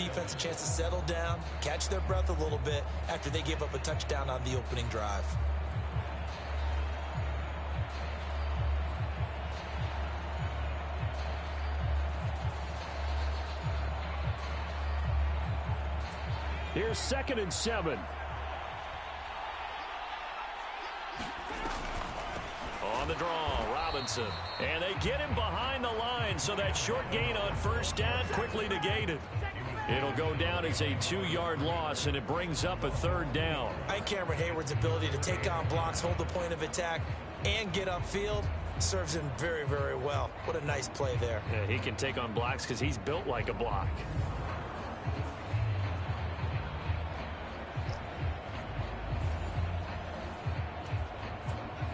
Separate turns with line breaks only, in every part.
defense a chance to settle down, catch their breath a little bit after they gave up a touchdown on the opening drive.
Here's 2nd and 7. On the draw, Robinson. And they get him behind the line, so that short gain on 1st down quickly negated. It'll go down as a 2-yard loss, and it brings up a 3rd down.
Cameron Hayward's ability to take on blocks, hold the point of attack, and get upfield serves him very, very well. What a nice play there.
Yeah, he can take on blocks because he's built like a block.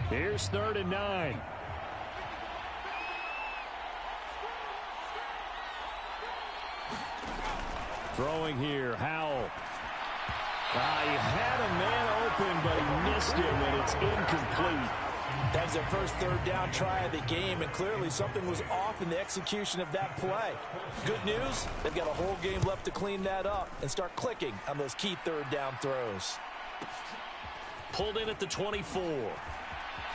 Here's 3rd and 9. Throwing here, Howell. He had a man open, but he missed him, and it's incomplete.
That was their first 3rd down try of the game, and clearly something was off in the execution of that play. Good news, they've got a whole game left to clean that up and start clicking on those key 3rd down throws.
Pulled in at the 24.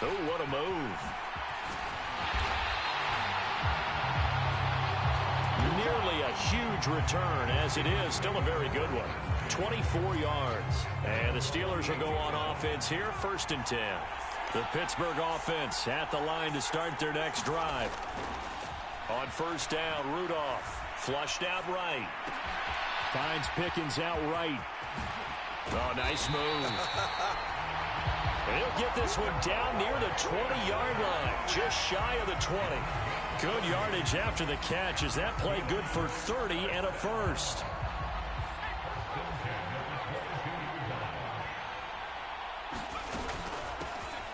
Oh, what a move. Nearly a huge return, as it is still a very good one. 24 yards. And the Steelers will go on offense here, 1st and 10. The Pittsburgh offense at the line to start their next drive. On 1st down, Rudolph flushed out right. Finds Pickens out right. Oh, nice move. He'll get this one down near the 20-yard line, just shy of the 20. Good yardage after the catch. Is that play good for 30 and a 1st?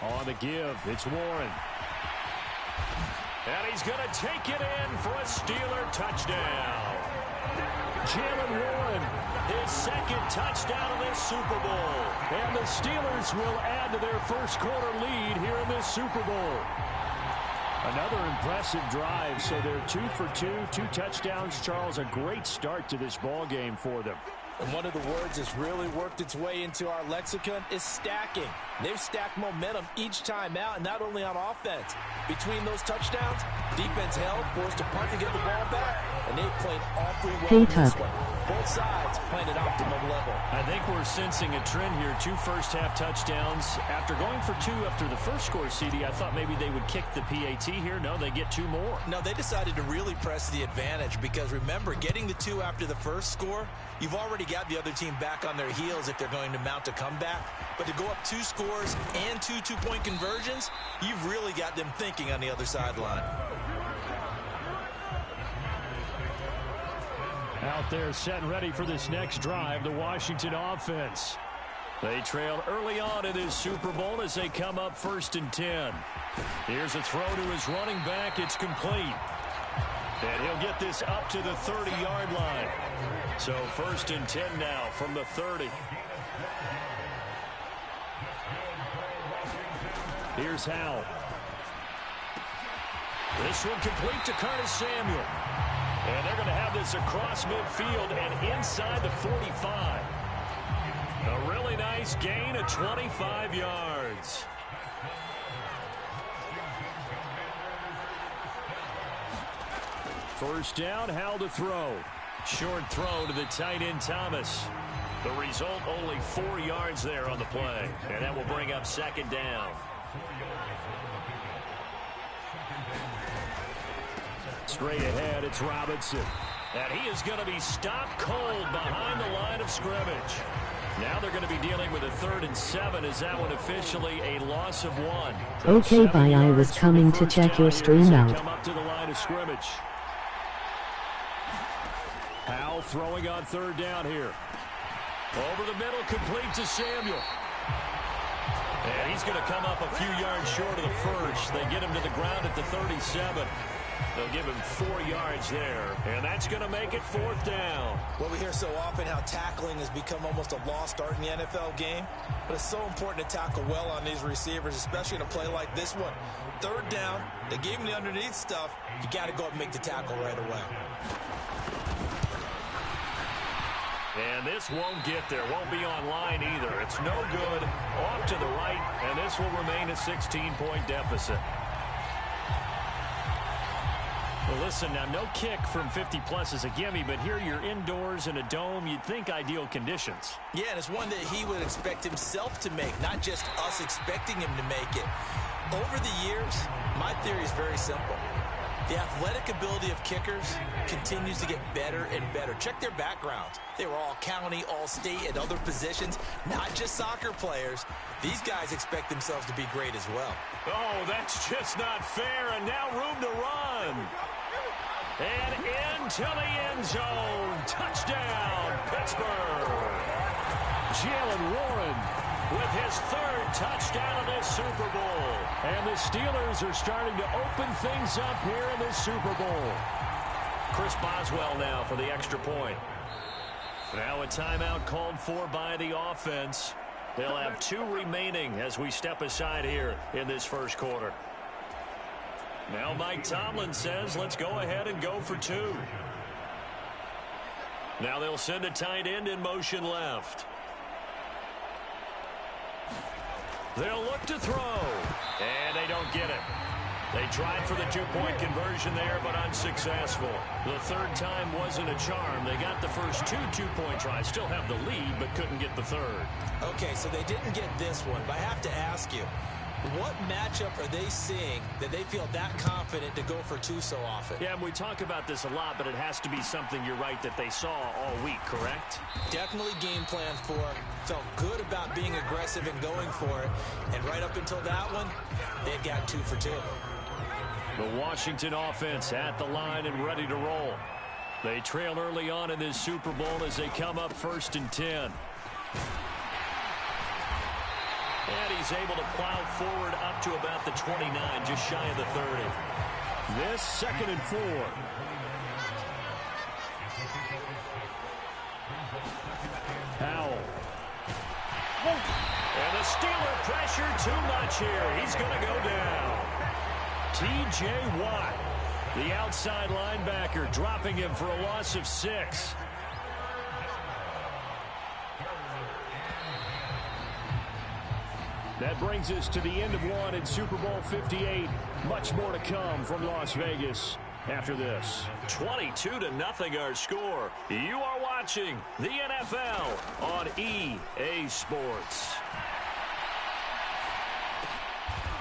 On the give, it's Warren. And he's going to take it in for a Steeler touchdown. Jalen Warren, his 2nd touchdown of this Super Bowl. And the Steelers will add to their first quarter lead here in this Super Bowl. Another impressive drive, so they're 2 for 2, 2 touchdowns. Charles, a great start to this ball game for them.
And one of the words that's really worked its way into our lexicon is stacking. They've stacked momentum each time out, and not only on offense. Between those touchdowns, defense held, forced to punt to get the ball back, and they've played awfully well in this one. Both sides playing at optimum level.
I think we're sensing a trend here. 2 first-half touchdowns. After going for 2 after the first score, CD, I thought maybe they would kick the PAT here. No, they get 2 more.
No, they decided to really press the advantage because, remember, getting the 2 after the first score, you've already got the other team back on their heels if they're going to mount a comeback. But to go up 2 scores and 2 two-point conversions, you've really got them thinking on the other sideline.
Out there set and ready for this next drive, the Washington offense. They trailed early on in this Super Bowl as they come up 1st and 10. Here's a throw to his running back. It's complete. And he'll get this up to the 30-yard line. So 1st and 10 now from the 30. Here's Howell. This one complete to Curtis Samuel. And they're going to have this across midfield and inside the 45. A really nice gain of 25 yards. First down, Howell to throw. Short throw to the tight end Thomas. The result, only 4 yards there on the play. And that will bring up 2nd down. Straight ahead, it's Robinson. And he is going to be stopped cold behind the line of scrimmage. Now they're going to be dealing with a 3rd and 7. Is that one officially a loss of 1?
Okay, bye. I was coming to check your stream out.
Come up to the line of scrimmage. Howell throwing on 3rd down here. Over the middle, complete to Samuel. And he's going to come up a few yards short of the first. They get him to the ground at the 37. They'll give him 4 yards there, and that's going to make it 4th down.
Well, we hear so often how tackling has become almost a lost art in the NFL game, but it's so important to tackle well on these receivers, especially in a play like this one. 3rd down, they gave him the underneath stuff. You got to go up and make the tackle right away.
And this won't get there. Won't be online either. It's no good. Off to the right, and this will remain a 16-point deficit. Well, listen, now no kick from 50-plus is a gimme, but here you're indoors in a dome. You'd think ideal conditions.
Yeah, and it's one that he would expect himself to make, not just us expecting him to make it. Over the years, my theory is very simple. The athletic ability of kickers continues to get better and better. Check their backgrounds. They were all county, all state, and other positions, not just soccer players. These guys expect themselves to be great as well.
Oh, that's just not fair, and now room to run. And into the end zone. Touchdown, Pittsburgh. Jalen Warren with his third touchdown of this Super Bowl. And the Steelers are starting to open things up here in this Super Bowl. Chris Boswell now for the extra point. Now a timeout called for by the offense. They'll have 2 remaining as we step aside here in this first quarter. Now Mike Tomlin says, let's go ahead and go for 2. Now they'll send a tight end in motion left. They'll look to throw, and they don't get it. They tried for the 2-point conversion there, but unsuccessful. The third time wasn't a charm. They got the first 2 2-point tries, still have the lead, but couldn't get the third.
Okay, so they didn't get this one, but I have to ask you, what matchup are they seeing that they feel that confident to go for 2 so often?
Yeah, and we talk about this a lot, but it has to be something, you're right, that they saw all week, correct?
Definitely game plan for it. Felt good about being aggressive and going for it. And right up until that one, they got 2 for 2.
The Washington offense at the line and ready to roll. They trail early on in this Super Bowl as they come up 1st and 10. And he's able to plow forward up to about the 29, just shy of the 30. This 2nd and 4. Howell. And the Steeler pressure too much here. He's going to go down. T.J. Watt, the outside linebacker, dropping him for a loss of 6. That brings us to the end of 1 in Super Bowl 58. Much more to come from Las Vegas after this. 22-0 our score. You are watching the NFL on EA Sports.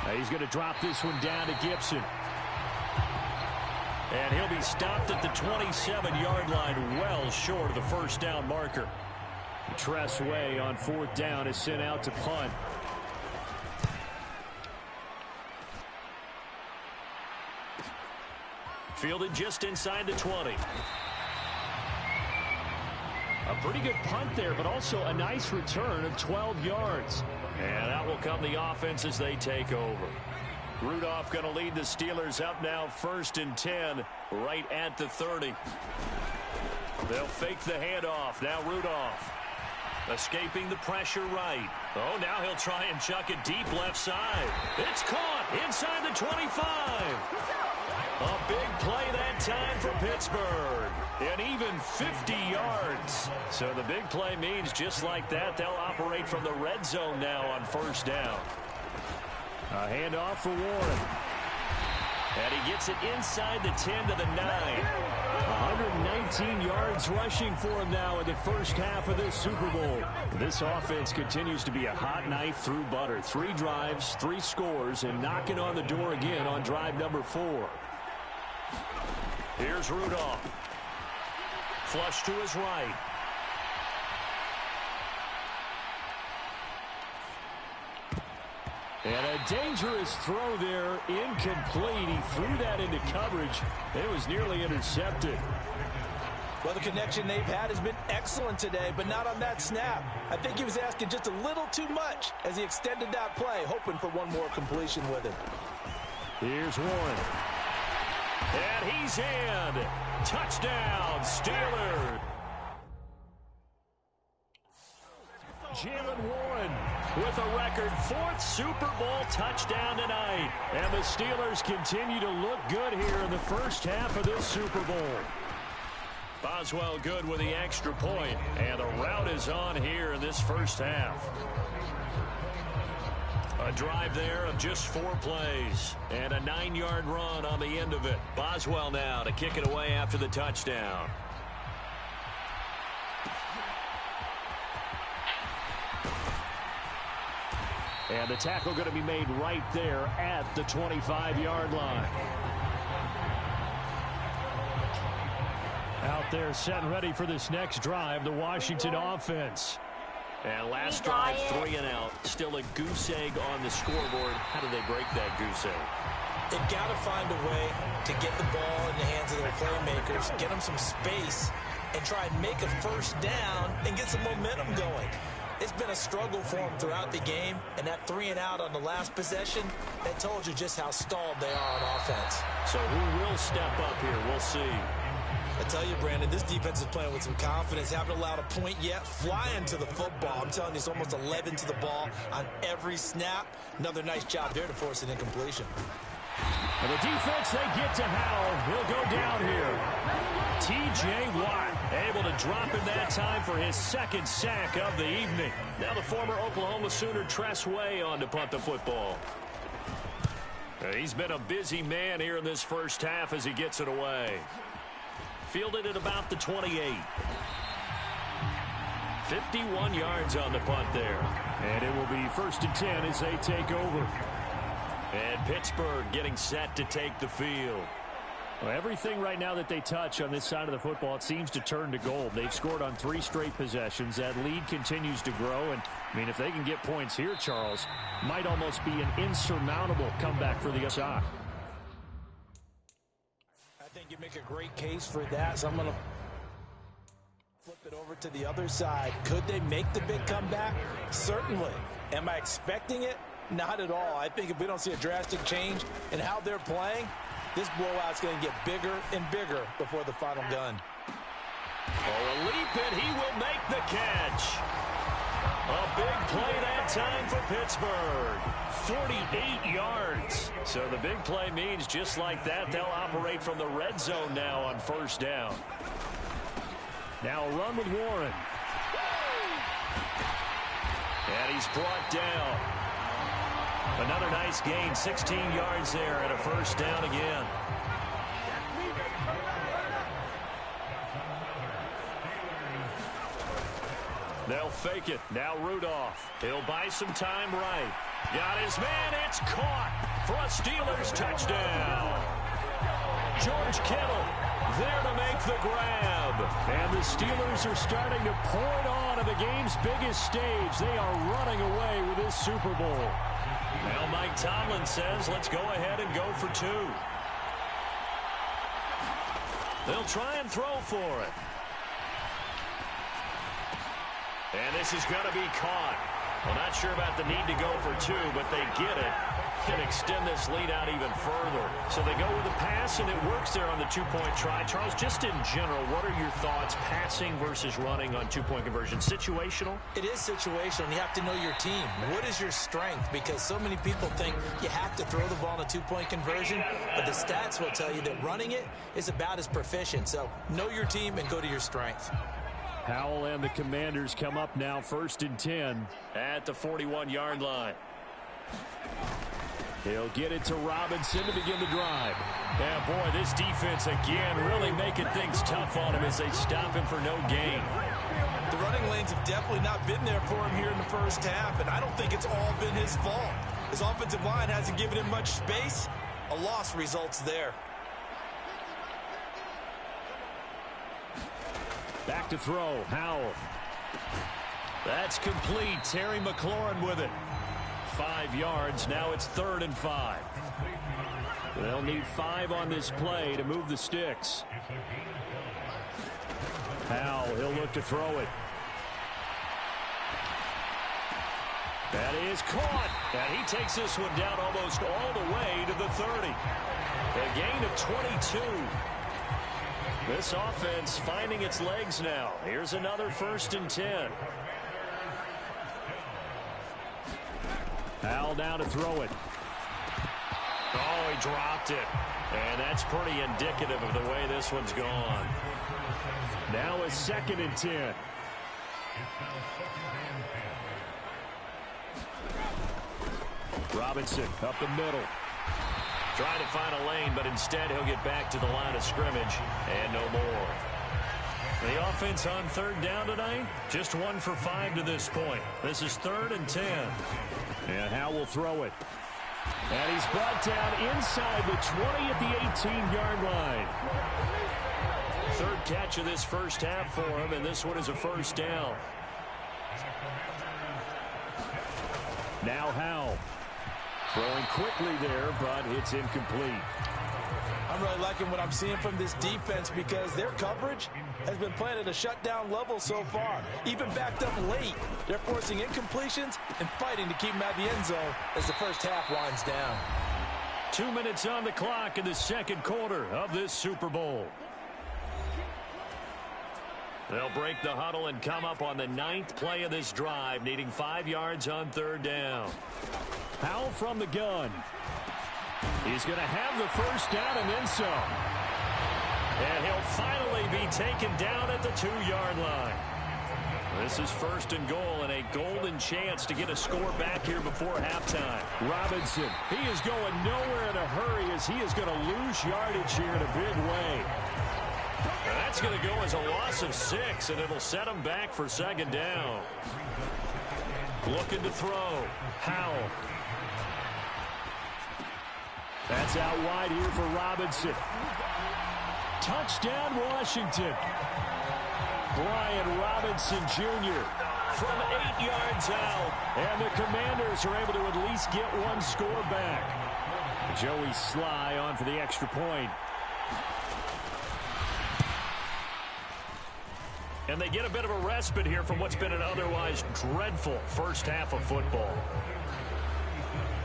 Now he's going to drop this one down to Gibson. And he'll be stopped at the 27-yard line, well short of the first down marker. Tressway on 4th down is sent out to punt. Fielded just inside the 20. A pretty good punt there, but also a nice return of 12 yards. And out will come the offense as they take over. Rudolph going to lead the Steelers up now 1st and 10, right at the 30. They'll fake the handoff. Now Rudolph escaping the pressure right. Oh, now he'll try and chuck it deep left side. It's caught inside the 25. A big play that time for Pittsburgh. And even 50 yards. So the big play means just like that, they'll operate from the red zone now on 1st down. A handoff for Warren. And he gets it inside the 10 to the 9. 119 yards rushing for him now in the first half of this Super Bowl. This offense continues to be a hot knife through butter. 3 drives, 3 scores, and knocking on the door again on drive number 4. Here's Rudolph. Flush to his right. And a dangerous throw there, incomplete. He threw that into coverage. It was nearly intercepted.
Well, the connection they've had has been excellent today, but not on that snap. I think he was asking just a little too much as he extended that play, hoping for one more completion with it.
Here's Warren. And he's in. Touchdown, Steelers. Jalen Warren with a record 4th Super Bowl touchdown tonight. And the Steelers continue to look good here in the first half of this Super Bowl. Boswell good with the extra point, and the rout is on here in this first half. A drive there of just 4 plays, and a 9-yard run on the end of it. Boswell now to kick it away after the touchdown. And the tackle going to be made right there at the 25-yard line. Out there set and ready for this next drive, the Washington offense. And last drive, 3 and out. Still a goose egg on the scoreboard. How do they break that goose egg?
They've got to find a way to get the ball in the hands of their playmakers, get them some space, and try and make a first down and get some momentum going. It's been a struggle for them throughout the game, and that 3 and out on the last possession, that told you just how stalled they are on offense.
So who will step up here? We'll see.
I tell you, Brandon, this defense is playing with some confidence. Haven't allowed a point yet. Flying to the football. I'm telling you, it's almost 11 to the ball on every snap. Another nice job there to force an incompletion.
And the defense, they get to Howell. He'll go down here. T.J. Watt able to drop in that time for his 2nd sack of the evening. Now the former Oklahoma Sooner Tress Way on to punt the football. He's been a busy man here in this first half as he gets it away. Fielded at about the 28. 51 yards on the punt there. And it will be 1st and 10 as they take over. And Pittsburgh getting set to take the field. Well, everything right now that they touch on this side of the football, it seems to turn to gold. They've scored on 3 straight possessions. That lead continues to grow. And, I mean, if they can get points here, Charles, might almost be an insurmountable comeback for the other side.
I think you make a great case for that, so I'm going to flip it over to the other side. Could they make the big comeback? Certainly. Am I expecting it? Not at all. I think if we don't see a drastic change in how they're playing, this blowout's going to get bigger and bigger before the final gun.
Oh, a leap, and he will make the catch. A big play that time for Pittsburgh. 48 yards. So the big play means just like that, they'll operate from the red zone now on 1st down. Now a run with Warren. And he's brought down. Another nice gain, 16 yards there, and a 1st down again. They'll fake it. Now Rudolph. He'll buy some time right. Got his man. It's caught for a Steelers touchdown. George Kittle there to make the grab. And the Steelers are starting to pour it on the game's biggest stage. They are running away with this Super Bowl. Now Mike Tomlin says, let's go ahead and go for 2. They'll try and throw for it. And this is going to be caught. Well, not sure about the need to go for 2, but they get it. Can extend this lead out even further. So they go with the pass, and it works there on the 2-point try. Charles, just in general, what are your thoughts passing versus running on 2-point conversion? Situational?
It is situational. You have to know your team. What is your strength? Because so many people think you have to throw the ball in a 2-point conversion, but the stats will tell you that running it is about as proficient. So know your team and go to your strength.
Howell and the Commanders come up now 1st and 10 at the 41-yard line. He'll get it to Robinson to begin the drive. Yeah, boy, this defense again really making things tough on him as they stop him for no gain.
The running lanes have definitely not been there for him here in the first half, and I don't think it's all been his fault. His offensive line hasn't given him much space. A loss results there.
Back to throw, Howell. That's complete. Terry McLaurin with it. 5 yards. Now it's 3rd and 5. They'll need 5 on this play to move the sticks. Howell, he'll look to throw it. That is caught. And he takes this one down almost all the way to the 30. A gain of 22. This offense finding its legs now. Here's another 1st and 10. Howell down to throw it. Oh, he dropped it. And that's pretty indicative of the way this one's gone.
Now a 2nd and 10. Robinson up the middle.
Trying to find a lane, but instead he'll get back to the line of scrimmage and no more. The offense on 3rd down tonight, just 1 for 5 to this point. This is 3rd and 10.
And Howe will throw it. And he's brought down inside the 20 at the 18-yard line.
3rd catch of this first half for him, and this one is a 1st down.
Now Howe. Throwing quickly there, but it's incomplete.
I'm really liking what I'm seeing from this defense because their coverage has been playing at a shutdown level so far. Even backed up late, they're forcing incompletions and fighting to keep them at the end zone as the first half winds down.
2 minutes on the clock in the 2nd quarter of this Super Bowl. They'll break the huddle and come up on the 9th play of this drive, needing 5 yards on 3rd down.
Howe from the gun. He's going to have the 1st down and then some.
And he'll finally be taken down at the 2-yard line. This is 1st and goal and a golden chance to get a score back here before halftime.
Robinson, he is going nowhere in a hurry as he is going to lose yardage here in a big way.
And that's going to go as a loss of 6, and it'll set him back for 2nd down. Looking to throw. Howell.
That's out wide here for Robinson. Touchdown, Washington. Brian Robinson Jr.
from 8 yards out.
And the Commanders are able to at least get one score back. Joey Sly on for the extra point.
And they get a bit of a respite here from what's been an otherwise dreadful first half of football.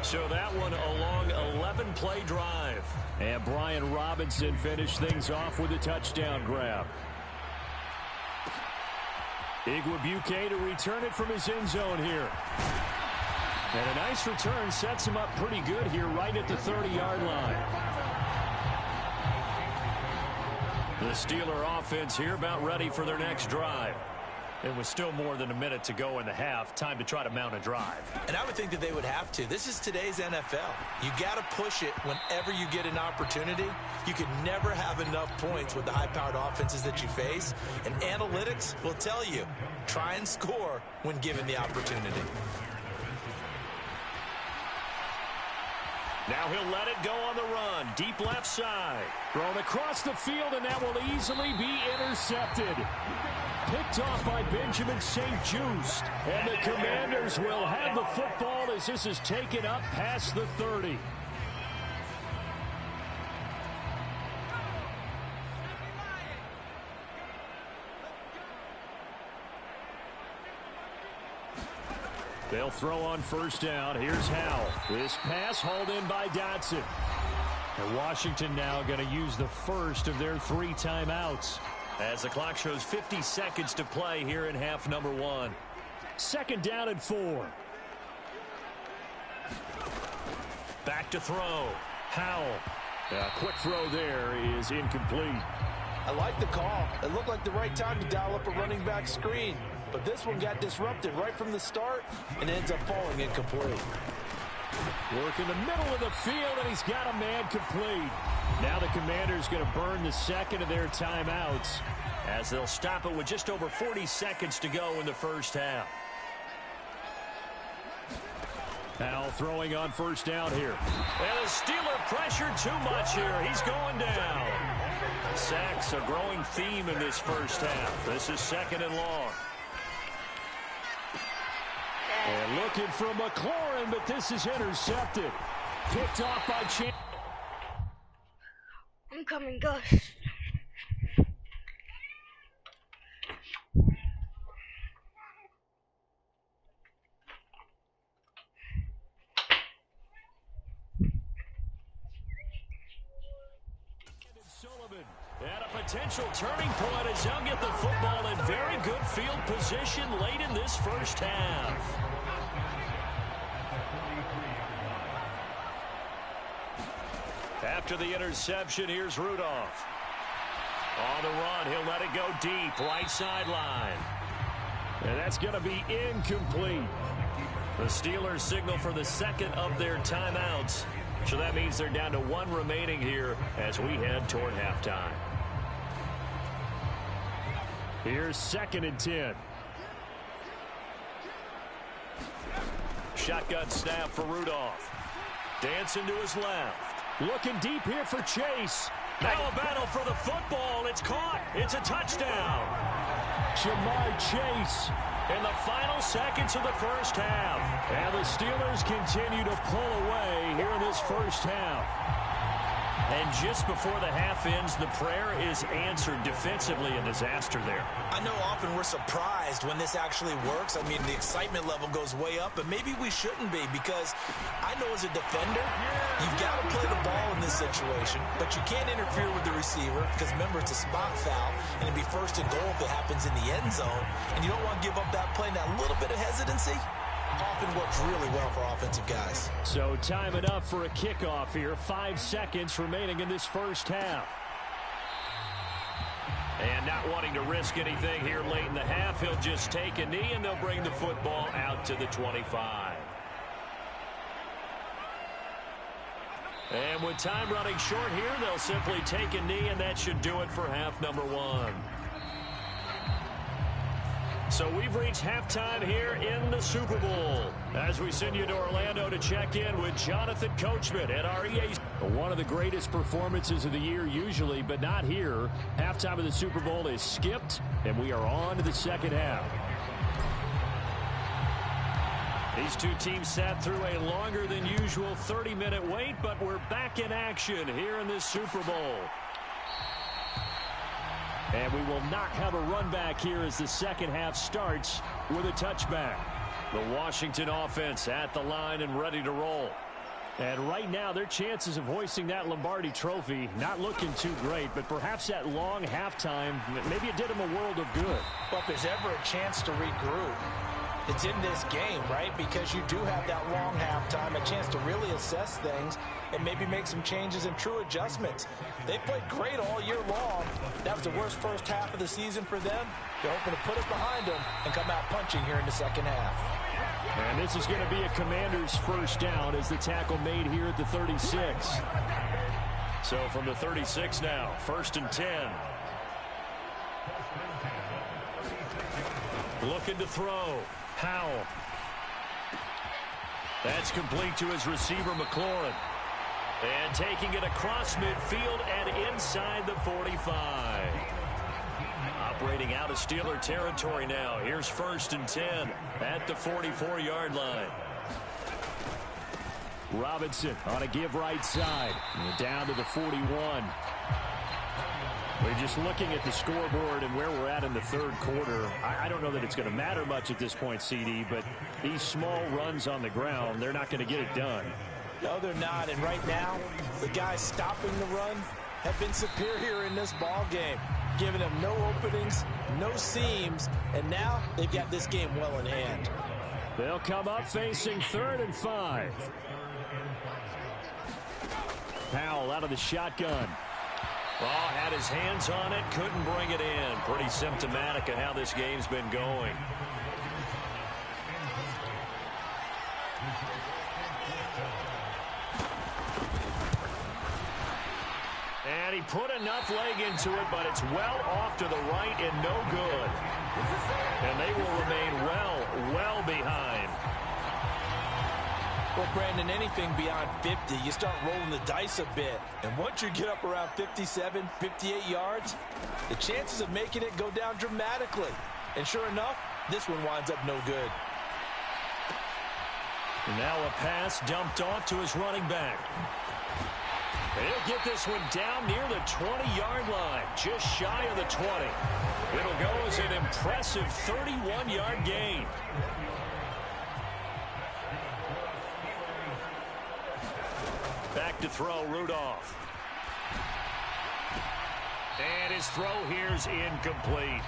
So that one a long 11-play drive.
And Brian Robinson finished things off with a touchdown grab. Igwebuike to return it from his end zone here. And a nice return sets him up pretty good here right at the 30-yard line.
The Steeler offense here about ready for their next drive.
It was still more than a minute to go in the half. Time to try to mount a drive. And I would think that they would have to. This is today's NFL. You got to push it whenever you get an opportunity. You can never have enough points with the high-powered offenses that you face. And analytics will tell you, try and score when given the opportunity.
Now he'll let it go on the run. Deep left side.
Thrown across the field, and that will easily be intercepted. Picked off by Benjamin St-Juste. And the Commanders will have the football as this is taken up past the 30. They'll throw on first down. Here's Howell. This pass hauled in by Dotson. And Washington now going to use the first of their 3 timeouts.
As the clock shows 50 seconds to play here in half number 1.
2nd down and 4.
Back to throw. Howell.
A quick throw there is incomplete.
I like the call. It looked like the right time to dial up a running back screen. But this one got disrupted right from the start and ends up falling incomplete.
Work in the middle of the field, and he's got a man complete. Now the Commanders going to burn the second of their timeouts
as they'll stop it with just over 40 seconds to go in the first half.
Now throwing on first down here.
And the Steeler pressure too much here. He's going down. Sacks a growing theme in this first half. This is 2nd and long.
And looking for McLaurin, but this is intercepted. Picked off by Chan.
I'm coming, Gus.
Sullivan at a potential turning point as they'll get the football in very good field position late in this first half. After the interception, here's Rudolph. On the run, he'll let it go deep, right sideline.
And that's going to be incomplete.
The Steelers signal for the second of their timeouts. So that means they're down to one remaining here as we head toward halftime.
Here's 2nd and 10.
Shotgun snap for Rudolph. Dancing to his left.
Looking deep here for Chase.
Now a battle for the football. It's caught. It's a touchdown.
Jamar Chase.
In the final seconds of the first half.
And the Steelers continue to pull away here in this first half.
And just before the half ends, the prayer is answered defensively. A disaster there.
I know often we're surprised when this actually works. I mean, the excitement level goes way up, but maybe we shouldn't be, because I know as a defender, you've got to play the ball in this situation, but you can't interfere with the receiver because, remember, it's a spot foul, and it'd be 1st and goal if it happens in the end zone, and you don't want to give up that play. That little bit of hesitancy often works really well for offensive guys.
So time enough for a kickoff here. 5 seconds remaining in this first half.
And not wanting to risk anything here late in the half, he'll just take a knee, and they'll bring the football out to the 25. And with time running short here, they'll simply take a knee, and that should do it for half number 1. So we've reached halftime here in the Super Bowl as we send you to Orlando to check in with Jonathan Coachman at our EA.
One of the greatest performances of the year usually, but not here. Halftime of the Super Bowl is skipped, and we are on to the second half.
These two teams sat through a longer than usual 30-minute wait, but we're back in action here in this Super Bowl.
And we will not have a run back here as the second half starts with a touchback.
The Washington offense at the line and ready to roll.
And right now, their chances of hoisting that Lombardi trophy not looking too great, but perhaps that long halftime, maybe it did them a world of good.
Well, if there's ever a chance to regroup, it's in this game, right? Because you do have that long halftime, a chance to really assess things and maybe make some changes and true adjustments. They played great all year long. That was the worst first half of the season for them. They're hoping to put it behind them and come out punching here in the second half.
And this is going to be a Commanders first down as the tackle made here at the 36.
So from the 36 now, 1st and 10. Looking to throw. Powell. That's complete to his receiver, McLaurin. And taking it across midfield and inside the 45. Operating out of Steeler territory now. Here's 1st and 10 at the 44-yard line.
Robinson on a give right side. And down to the 41. We're just looking at the scoreboard and where we're at in the third quarter. I don't know that it's going to matter much at this point, CD, but these small runs on the ground, they're not going to get it done.
No, they're not. And right now, the guys stopping the run have been superior in this ball game, giving them no openings, no seams, and now they've got this game well in hand.
They'll come up facing 3rd and 5. Powell out of the shotgun.
Oh, had his hands on it, couldn't bring it in. Pretty symptomatic of how this game's been going. And he put enough leg into it, but it's well off to the right and no good. And they will remain well behind.
Well, Brandon, anything beyond 50, you start rolling the dice a bit. And once you get up around 57, 58 yards, the chances of making it go down dramatically. And sure enough, this one winds up no good.
Now a pass dumped off to his running back. He'll get this one down near the 20-yard line, just shy of the 20. It'll go as an impressive 31-yard gain. Back to throw, Rudolph. And his throw here's incomplete.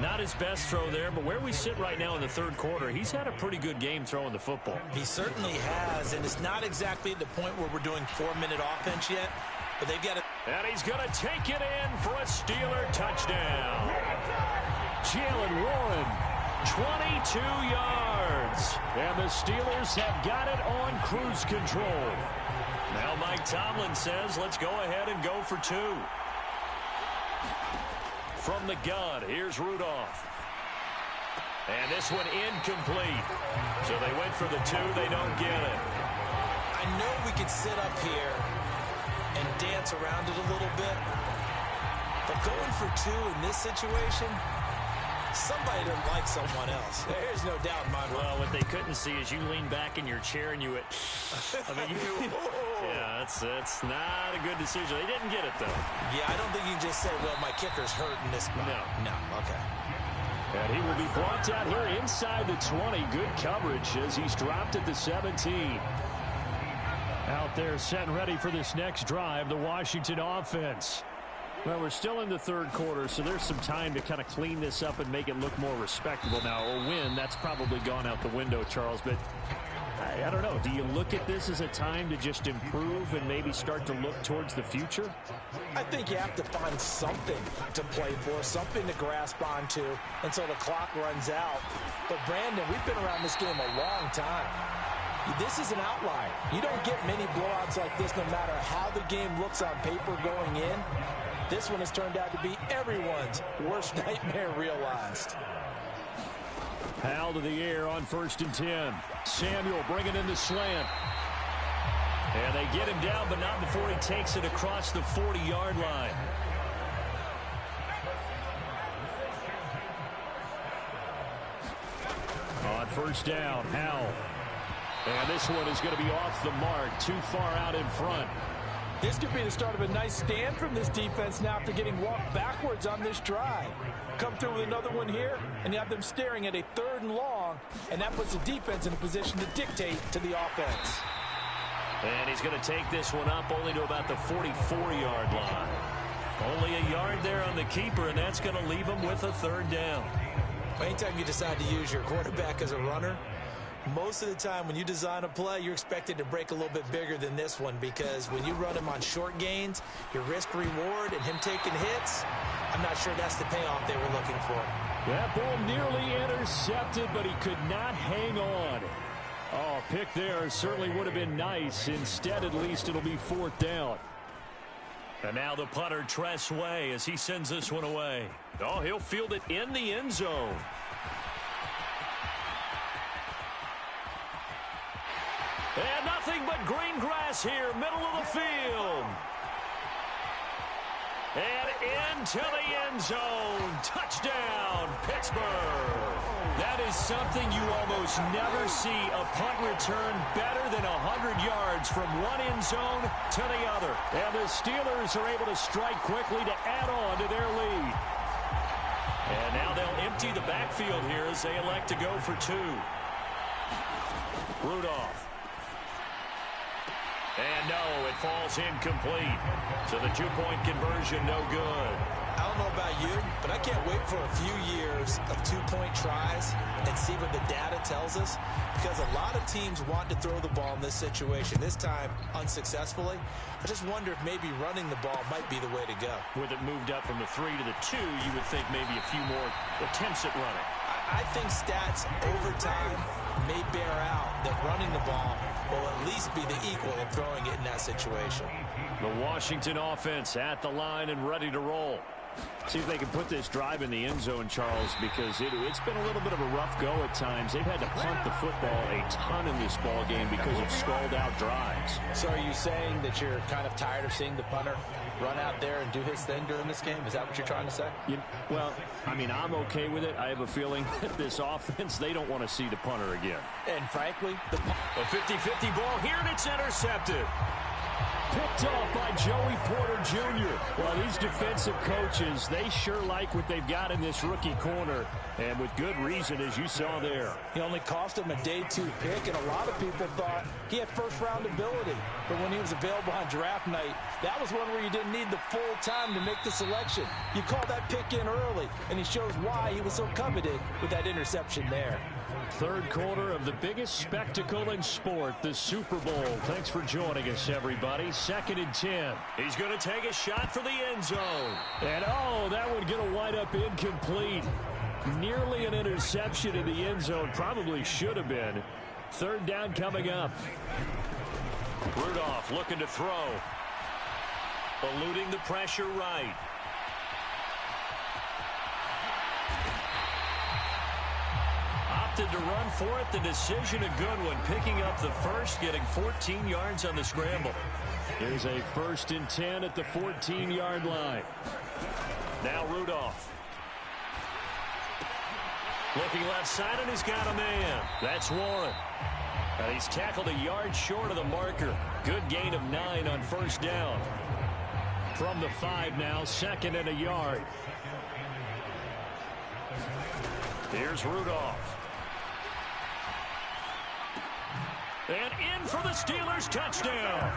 Not his best throw there, but where we sit right now in the third quarter, he's had a pretty good game throwing the football.
He certainly has, and it's not exactly at the point where we're doing 4-minute offense yet, but they've got to...
And he's going to take it in for a Steeler touchdown. Jalen Warren, 22 yards. And the Steelers have got it on cruise control. Now Mike Tomlin says, let's go ahead and go for 2. From the gun, here's Rudolph. And this one incomplete. So they went for the 2. They don't get it.
I know we could sit up here and dance around it a little bit, but going for 2 in this situation, somebody doesn't like someone else. There's no doubt in my mind.
Well, what they couldn't see is you lean back in your chair and you went, I mean, yeah, that's not a good decision. They didn't get it, though.
Yeah, I don't think you can just say, well, my kicker's hurt in this spot. No, okay.
And he will be brought down here inside the 20. Good coverage as he's dropped at the 17. Out there set and ready for this next drive, the Washington offense. Well, we're still in the third quarter, so there's some time to kind of clean this up and make it look more respectable. Now, a win, that's probably gone out the window, Charles, but I don't know. Do you look at this as a time to just improve and maybe start to look towards the future?
I think you have to find something to play for, something to grasp onto until the clock runs out. But, Brandon, we've been around this game a long time. This is an outlier. You don't get many blowouts like this no matter how the game looks on paper going in. This one has turned out to be everyone's worst nightmare realized.
Hal to the air on 1st and 10. Samuel bringing in the slant.
And they get him down, but not before he takes it across the 40-yard line.
On 1st down, Hal. And this one is going to be off the mark, too far out in front.
This could be the start of a nice stand from this defense now after getting walked backwards on this drive. Come through with another one here, and you have them staring at a 3rd and long, and that puts the defense in a position to dictate to the offense.
And he's going to take this one up only to about the 44-yard line. Only a yard there on the keeper, and that's going to leave him with a 3rd down.
Anytime you decide to use your quarterback as a runner, most of the time when you design a play, you're expected to break a little bit bigger than this one, because when you run him on short gains, your risk-reward and him taking hits, I'm not sure that's the payoff they were looking for.
That ball nearly intercepted, but he could not hang on. Oh, pick there certainly would have been nice. Instead, at least, it'll be 4th down.
And now the punter, Tress Way, as he sends this one away. Oh, he'll field it in the end zone. And nothing but green grass here, middle of the field. And into the end zone. Touchdown, Pittsburgh. That is something you almost never see. A punt return better than 100 yards from one end zone to the other.
And the Steelers are able to strike quickly to add on to their lead.
And now they'll empty the backfield here as they elect to go for 2. Rudolph. And no, it falls incomplete. So the 2-point conversion, no good.
I don't know about you, but I can't wait for a few years of 2-point tries and see what the data tells us, because a lot of teams want to throw the ball in this situation. This time, unsuccessfully. I just wonder if maybe running the ball might be the way to go.
With it moved up from the 3 to the 2, you would think maybe a few more attempts at running.
I think stats over time may bear out that running the ball will at least be the equal of throwing it in that situation.
The Washington offense at the line and ready to roll. See if they can put this drive in the end zone, Charles, because it's been a little bit of a rough go at times. They've had to punt the football a ton in this ball game because of stalled-out drives.
So are you saying that you're kind of tired of seeing the punter run out there and do his thing during this game? Is that what you're trying to say?
Well, I mean, I'm okay with it. I have a feeling that this offense, they don't want to see the punter again.
And frankly,
a 50-50 ball here, and it's intercepted.
Picked off by Joey Porter Jr. Well, these defensive coaches, they sure like what they've got in this rookie corner, and with good reason, as you saw there.
He only cost him a day 2 pick, and a lot of people thought he had first-round ability. But when he was available on draft night, that was one where you didn't need the full time to make the selection. You called that pick in early, and he shows why he was so coveted with that interception there.
Third quarter of the biggest spectacle in sport, the Super Bowl. Thanks for joining us, everybody. 2nd and 10.
He's going to take a shot for the end zone.
And, oh, that one going to wind up incomplete. Nearly an interception in the end zone. Probably should have been. 3rd down coming up.
Rudolph looking to throw. Eluding the pressure right. Opted to run for it. The decision a good one. Picking up the first, getting 14 yards on the scramble.
Here's a 1st and 10 at the 14-yard line.
Now Rudolph. Looking left side, and he's got a man. That's Warren. And he's tackled a yard short of the marker. Good gain of 9 on 1st down.
From the 5 now, 2nd and a yard.
Here's Rudolph. And in for the Steelers, touchdown.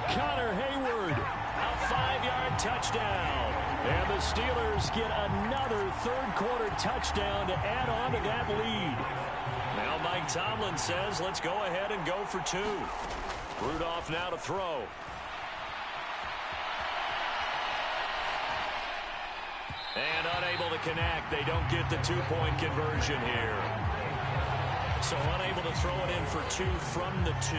Connor Hayward.
A 5-yard touchdown.
And the Steelers get another third-quarter touchdown to add on to that lead.
Now Mike Tomlin says, let's go ahead and go for 2. Rudolph now to throw. And unable to connect. They don't get the 2-point conversion here. So unable to throw it in for 2 from the 2.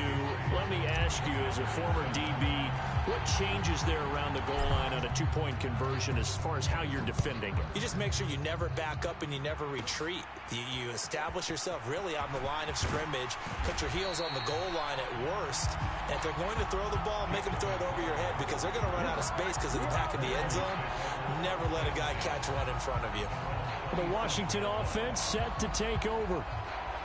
Let me ask you, as a former DB, what changes there around the goal line on a 2-point conversion as far as how you're defending it?
You just make sure you never back up and you never retreat. You establish yourself really on the line of scrimmage, put your heels on the goal line at worst. And if they're going to throw the ball, make them throw it over your head because they're going to run out of space because of the back of the end zone. Never let a guy catch one in front of you.
The Washington offense set to take over.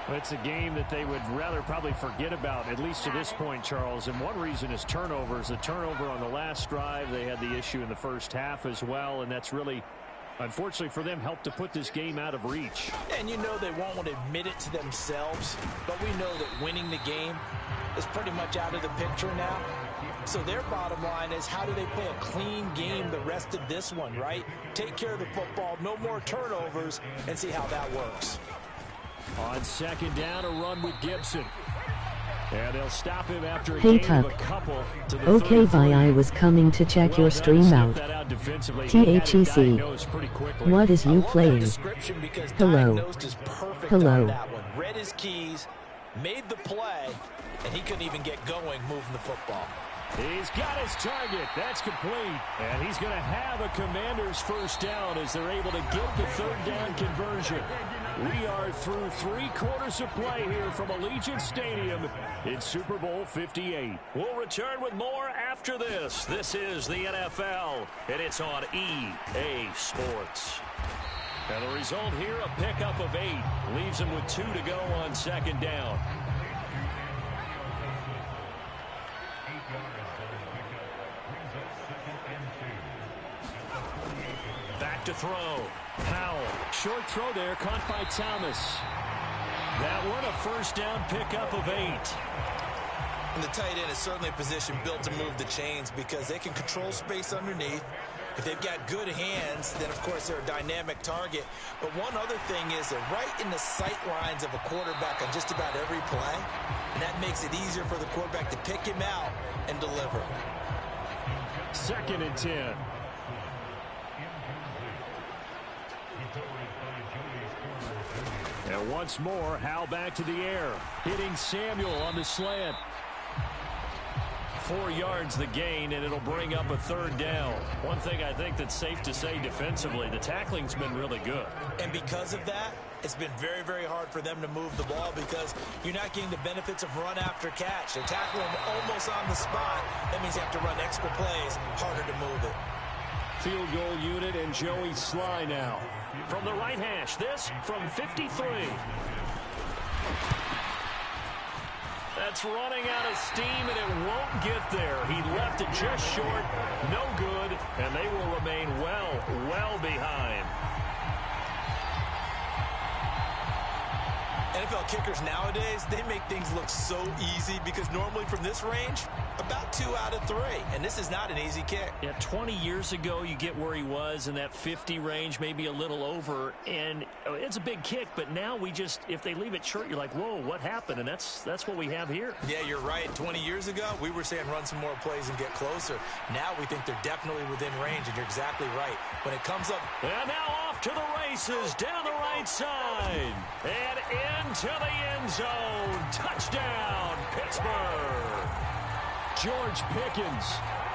It's a game that they would rather probably forget about, at least to this point, Charles. And one reason is turnovers. The turnover on the last drive, they had the issue in the first half as well. And that's really, unfortunately for them, helped to put this game out of reach.
And you know they won't want to admit it to themselves. But we know that winning the game is pretty much out of the picture now. So their bottom line is, how do they play a clean game the rest of this one, right? Take care of the football, no more turnovers, and see how that works.
On 2nd down, a run with Gibson. And they'll stop him after a
Hey
gain of a
Tuck.
couple to the
Okay,
33.
I was coming to check your stream out. THEC. What is you playing? Hello. Hello.
Read his keys, made the play, and he couldn't even get going moving the football.
He's got his target. That's complete. And he's going to have a Commander's 1st down as they're able to get the 3rd down conversion. We are through 3 quarters of play here from Allegiant Stadium in Super Bowl 58.
We'll return with more after this. This is the NFL, and it's on EA Sports. And the result here, a pickup of 8. Leaves them with 2 to go on 2nd down. Back to throw.
Powell. Short throw there, caught by Thomas. That one, a 1st down pickup of 8.
And the tight end is certainly a position built to move the chains because they can control space underneath. If they've got good hands, then of course they're a dynamic target. But one other thing is they're right in the sight lines of a quarterback on just about every play. And that makes it easier for the quarterback to pick him out and deliver.
2nd and 10. And once more, Howell back to the air. Hitting Samuel on the slant.
4 yards the gain, and it'll bring up a 3rd down. One thing I think that's safe to say defensively, the tackling's been really good.
And because of that, it's been very, very hard for them to move the ball because you're not getting the benefits of run after catch. They're tackling them almost on the spot. That means you have to run extra plays, harder to move it.
Field goal unit and Joey Sly now.
From the right hash, this from 53. That's running out of steam, and it won't get there. He left it just short, no good, and they will remain well behind.
NFL kickers nowadays, they make things look so easy because normally from this range, about 2 out of 3. And this is not an easy kick.
Yeah, 20 years ago, you get where he was in that 50 range, maybe a little over. And it's a big kick, but now if they leave it short, you're like, whoa, what happened? And that's what we have here.
Yeah, you're right. 20 years ago, we were saying run some more plays and get closer. Now we think they're definitely within range, and you're exactly right. When it comes up...
And now off to the races, down the right side. And into the end zone. Touchdown, Pittsburgh.
George Pickens,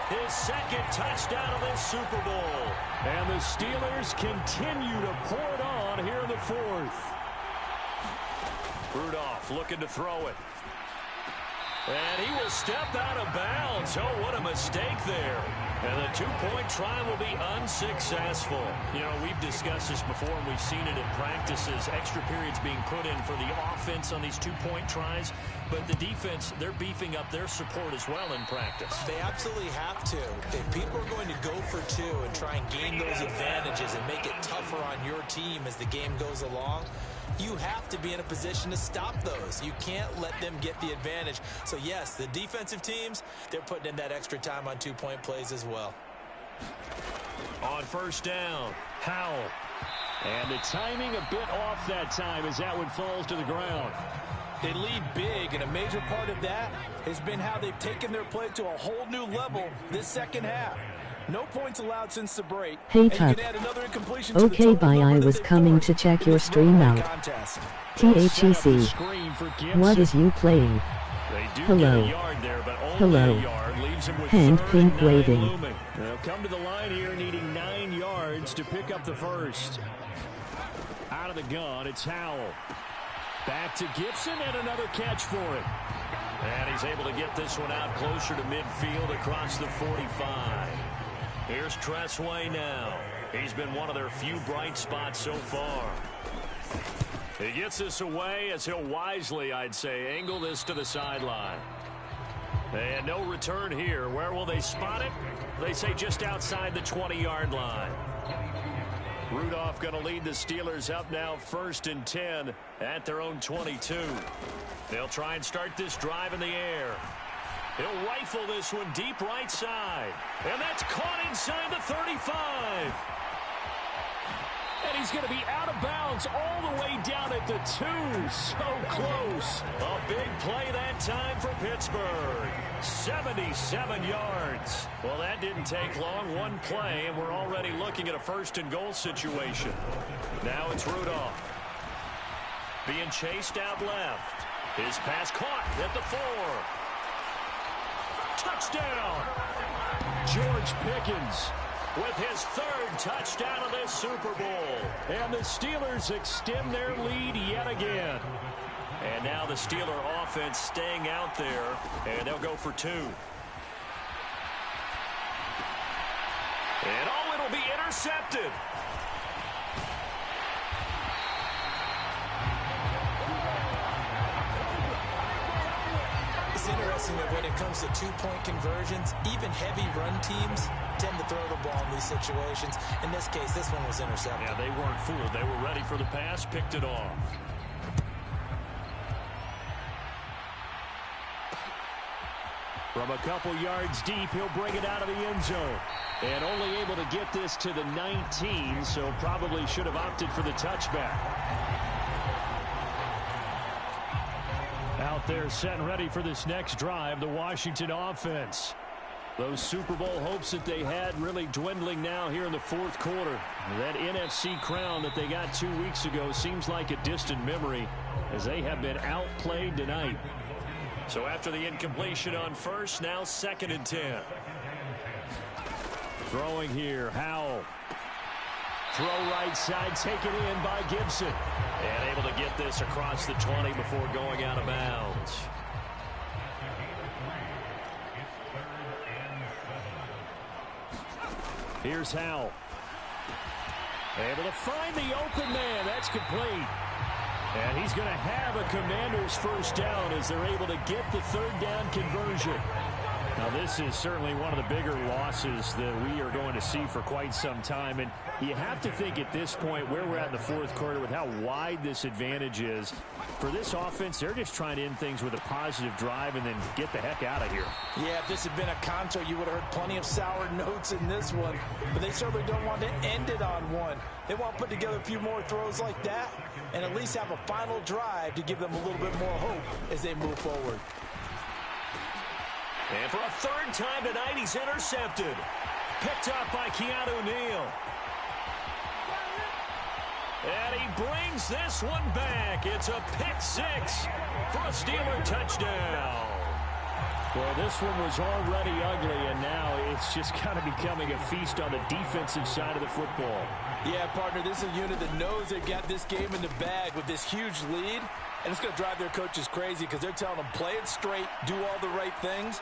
his second touchdown of this Super Bowl.
And the Steelers continue to pour it on here in the fourth.
Rudolph looking to throw it. And he will step out of bounds. Oh, what a mistake there. And the two-point try will be unsuccessful. You know, we've discussed this before, and we've seen it in practices. Extra periods being put in for the offense on these two-point tries. But the defense, they're beefing up their support as well in practice.
They absolutely have to. If people are going to go for 2 and try and gain those advantages and make it tougher on your team as the game goes along, you have to be in a position to stop those. You can't let them get the advantage. So, yes, the defensive teams, they're putting in that extra time on two-point plays as well.
On first down, Howell.
And the timing a bit off that time as that one falls to the ground.
They lead big, and a major part of that has been how they've taken their play to a whole new level this second half. No points allowed since the break.
Hey Tuck. Okay, bye. I was coming to check your stream out. THEC. What is you playing? Hello. Hello. Hand pink waving.
They'll come to the line here needing 9 yards to pick up the first. Out of the gun, it's Howell. Back to Gibson and another catch for it.
And he's able to get this one out closer to midfield across the 45. Here's Tressway now. He's been one of their few bright spots so far. He gets this away as he'll wisely, I'd say, angle this to the sideline. And no return here. Where will they spot it? They say just outside the 20-yard line. Rudolph going to lead the Steelers up now 1st and 10 at their own 22. They'll try and start this drive in the air. He'll rifle this one deep right side. And that's caught inside the 35.
And he's going to be out of bounds all the way down at the 2. So close.
A big play that time for Pittsburgh. 77 yards. Well, that didn't take long. One play, and we're already looking at a 1st and goal situation. Now it's Rudolph. Being chased out left. His pass caught at the 4. Touchdown!
George Pickens
with his 3rd touchdown of this Super Bowl.
And the Steelers extend their lead yet again.
And now the Steeler offense staying out there, and they'll go for 2. And it'll be intercepted.
It's interesting that when it comes to two-point conversions, even heavy run teams tend to throw the ball in these situations. In this case, this one was intercepted.
Yeah, they weren't fooled. They were ready for the pass, picked it off.
From a couple yards deep, he'll bring it out of the end zone. And only able to get this to the 19, so probably should have opted for the touchback. Out there set and ready for this next drive, the Washington offense. Those Super Bowl hopes that they had really dwindling now here in the 4th quarter. That NFC crown that they got 2 weeks ago seems like a distant memory as they have been outplayed tonight.
So after the incompletion on 1st, now 2nd and 10.
Throwing here, Howell. Throw right side, taken in by Gibson.
And able to get this across the 20 before going out of bounds.
Here's Howell. Able to find the open man. That's complete. And he's going to have a Commanders first down as they're able to get the third down conversion. Now, this is certainly one of the bigger losses that we are going to see for quite some time. And you have to think at this point where we're at in the fourth quarter with how wide this advantage is. For this offense, they're just trying to end things with a positive drive and then get the heck out of here.
Yeah, if this had been a concert, you would have heard plenty of sour notes in this one. But they certainly don't want to end it on one. They want to put together a few more throws like that and at least have a final drive to give them a little bit more hope as they move forward.
And for a third time tonight, he's intercepted. Picked up by Keanu Neal. And he brings this one back. It's a pick six for a Steeler touchdown.
Well, this one was already ugly, and now it's just kind of becoming a feast on the defensive side of the football.
Yeah, partner, this is a unit that knows they've got this game in the bag with this huge lead. And it's going to drive their coaches crazy because they're telling them, play it straight, do all the right things.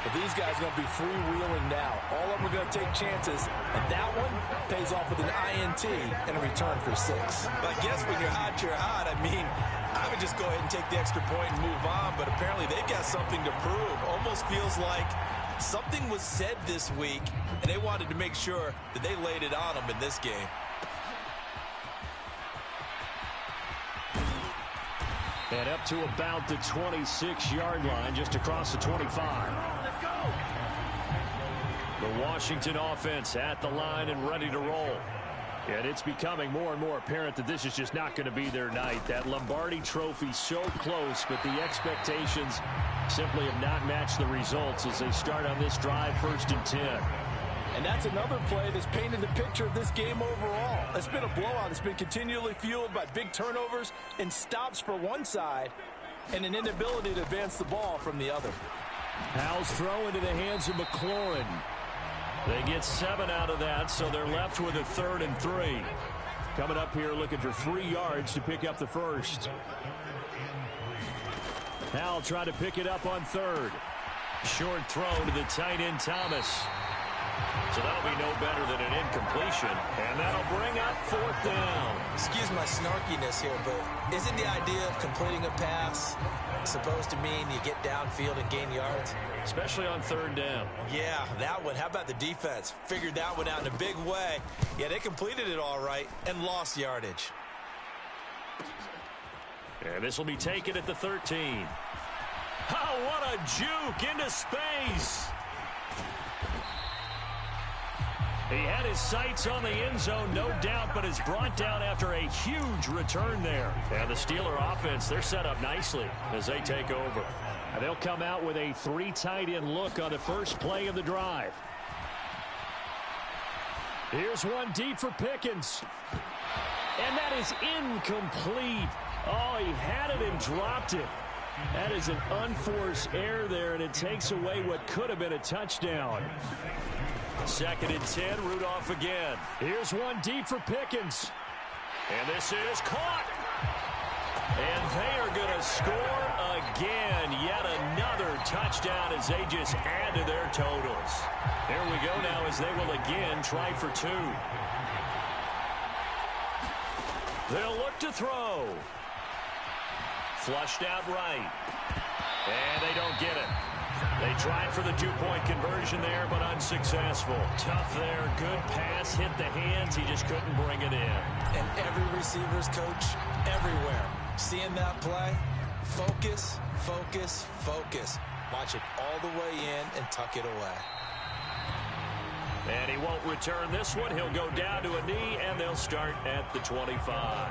But these guys are going to be freewheeling now. All of them are going to take chances. And that one pays off with an INT and a return for 6.
But I guess when you're hot, I mean, I would just go ahead and take the extra point and move on. But apparently they've got something to prove. Almost feels like something was said this week, and they wanted to make sure that they laid it on them in this game.
And up to about the 26-yard line, just across the 25.
The Washington offense at the line and ready to roll. And it's becoming more and more apparent that this is just not going to be their night. That Lombardi trophy so close, but the expectations simply have not matched the results as they start on this drive, 1st and 10.
And that's another play that's painted the picture of this game overall. It's been a blowout. It's been continually fueled by big turnovers and stops for one side and an inability to advance the ball from the other.
Howell's throw into the hands of McLaurin.
They get 7 out of that, so they're left with a 3rd and 3.
Coming up here looking for 3 yards to pick up the first. Howell trying to pick it up on 3rd.
Short throw to the tight end Thomas. So that'll be no better than an incompletion. And that'll bring up 4th down.
Excuse my snarkiness here, but isn't the idea of completing a pass supposed to mean you get downfield and gain yards?
Especially on 3rd down.
Yeah, that one. How about the defense? Figured that one out in a big way. Yeah, they completed it all right and lost yardage.
And this will be taken at the 13. Oh, what a juke into space. He had his sights on the end zone, no doubt, but is brought down after a huge return there. And the Steeler offense, they're set up nicely as they take over.
And they'll come out with a 3 tight end look on the first play of the drive. Here's one deep for Pickens. And that is incomplete. Oh, he had it and dropped it. That is an unforced error there, and it takes away what could have been a touchdown.
2nd and 10, Rudolph again.
Here's one deep for Pickens.
And this is caught. And they are going to score again. Yet another touchdown as they just add to their totals. Here we go now as they will again try for 2. They'll look to throw. Flushed out right. And they don't get it. They tried for the 2-point conversion there, but unsuccessful. Tough there. Good pass. Hit the hands. He just couldn't bring it in.
And every receiver's coach everywhere. Seeing that play, focus, focus, focus. Watch it all the way in and tuck it away.
And he won't return this one. He'll go down to a knee, and they'll start at the 25.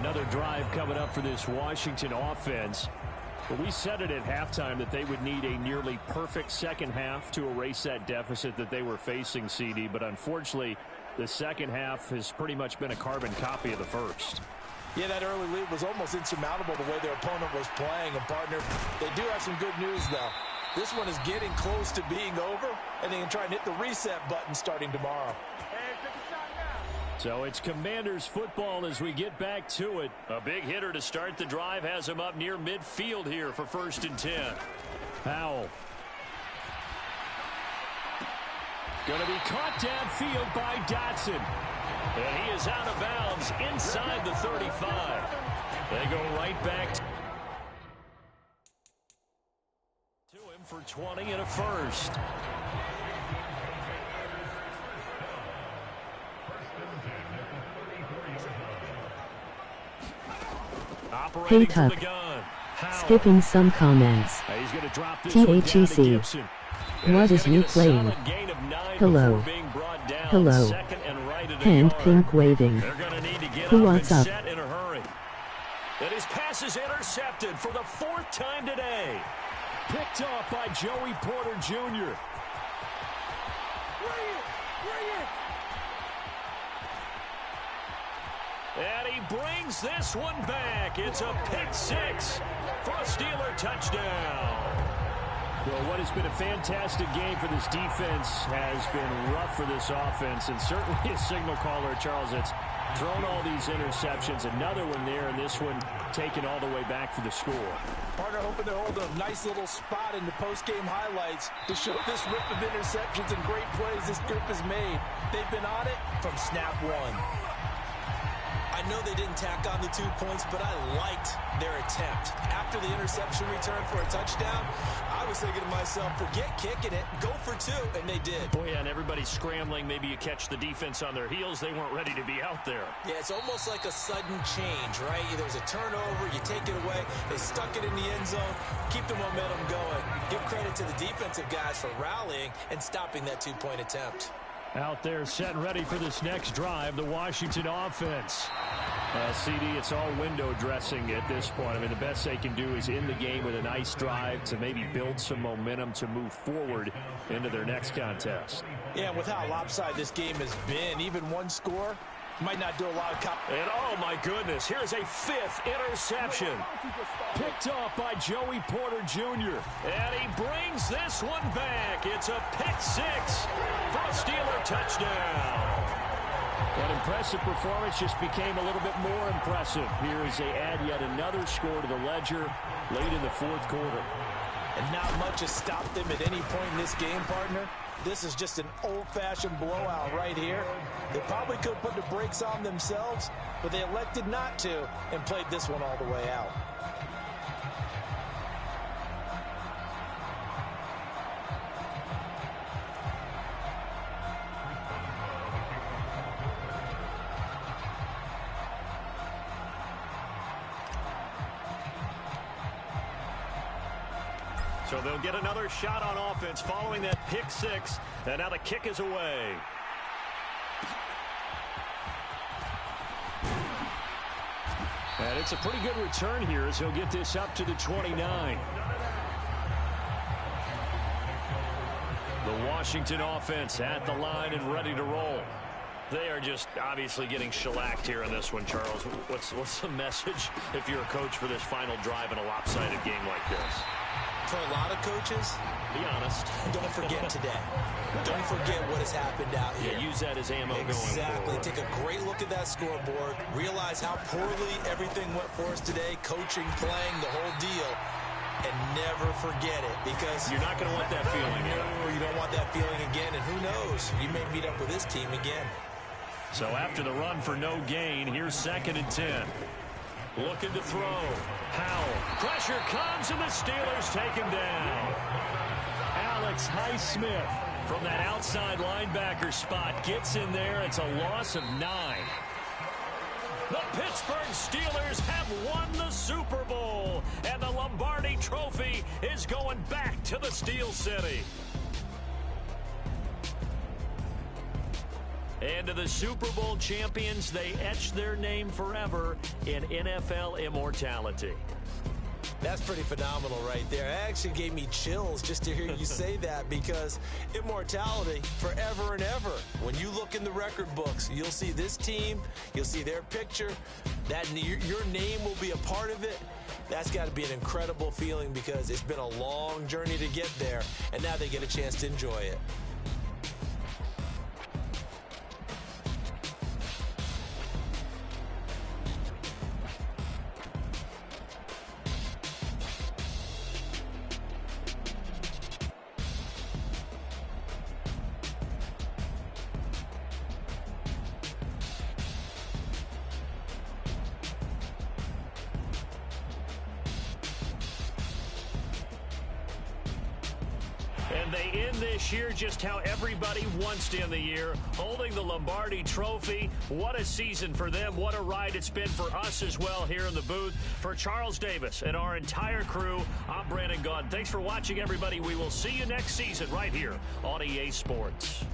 Another drive coming up for this Washington offense. But we said it at halftime that they would need a nearly perfect second half to erase that deficit that they were facing, CD. But unfortunately, the second half has pretty much been a carbon copy of the first.
Yeah, that early lead was almost insurmountable the way their opponent was playing. And, partner, they do have some good news, though. This one is getting close to being over, and they can try and hit the reset button starting tomorrow.
So it's Commanders football as we get back to it.
A big hitter to start the drive has him up near midfield here for 1st and 10.
Howell. Going to be caught downfield by Dotson.
And he is out of bounds inside the 35. They go right back to him for 20 and a first.
Hey Tuck. Skipping some comments. THEC. What is you playing? Hello. Hello. Hand pink waving. Who what's up?
And his pass is intercepted for the 4th time today.
Picked off by Joey Porter Jr.
And he brings this one back. It's a pick 6 for a Steeler touchdown.
Well, what has been a fantastic game for this defense has been rough for this offense, and certainly a signal caller, Charles, that's thrown all these interceptions. Another one there, and this one taken all the way back for the score.
Partner hoping to hold a nice little spot in the post-game highlights to show this rip of interceptions and great plays this group has made. They've been on it from snap one.
I know they didn't tack on the 2 points, but I liked their attempt. After the interception return for a touchdown, I was thinking to myself, forget kicking it, go for 2, and they did.
Oh, yeah, and everybody's scrambling. Maybe you catch the defense on their heels. They weren't ready to be out there.
Yeah, it's almost like a sudden change, right? There's a turnover, you take it away, they stuck it in the end zone, keep the momentum going. Give credit to the defensive guys for rallying and stopping that 2-point attempt.
Out there set and ready for this next drive, the Washington offense. CD, it's all window dressing at this point. I mean, the best they can do is in the game with a nice drive to maybe build some momentum to move forward into their next contest.
Yeah, and with how lopsided this game has been, even one score might not do a lot of
And oh my goodness, here's a 5th interception.
Picked off by Joey Porter Jr.
And he brings this one back. It's a pick 6 for a Steeler touchdown.
That impressive performance just became a little bit more impressive here as they add yet another score to the ledger late in the 4th quarter.
And not much has stopped them at any point in this game, partner. This is just an old-fashioned blowout right here. They probably could have put the brakes on themselves, but they elected not to and played this one all the way out.
So they'll get another shot on offense following that pick 6, and now the kick is away.
And it's a pretty good return here as he'll get this up to the 29.
The Washington offense at the line and ready to roll. They are just obviously getting shellacked here in this one, Charles. What's the message if you're a coach for this final drive in a lopsided game like this?
For a lot of coaches,
be honest.
Don't forget today. Don't forget what has happened out here.
Yeah, use that as ammo going forward.
Exactly. Take a great look at that scoreboard. Realize how poorly everything went for us today. Coaching, playing, the whole deal. And never forget it, because
you're not going to want that feeling.
No, you don't want that feeling again. And who knows? You may meet up with this team again.
So after the run for no gain, here's 2nd and 10. Looking to throw. Howell. Pressure comes, and the Steelers take him down.
Alex Highsmith
from that outside linebacker spot gets in there. It's a loss of 9. The Pittsburgh Steelers have won the Super Bowl, and the Lombardi Trophy is going back to the Steel City. And to the Super Bowl champions, they etch their name forever in NFL immortality.
That's pretty phenomenal right there. It actually gave me chills just to hear you say that, because immortality forever and ever. When you look in the record books, you'll see this team, you'll see their picture, that your name will be a part of it. That's got to be an incredible feeling, because it's been a long journey to get there, and now they get a chance to enjoy it.
And they end this year just how everybody wants to end the year, holding the Lombardi Trophy. What a season for them. What a ride it's been for us as well here in the booth. For Charles Davis and our entire crew, I'm Brandon Gunn. Thanks for watching, everybody. We will see you next season right here on EA Sports.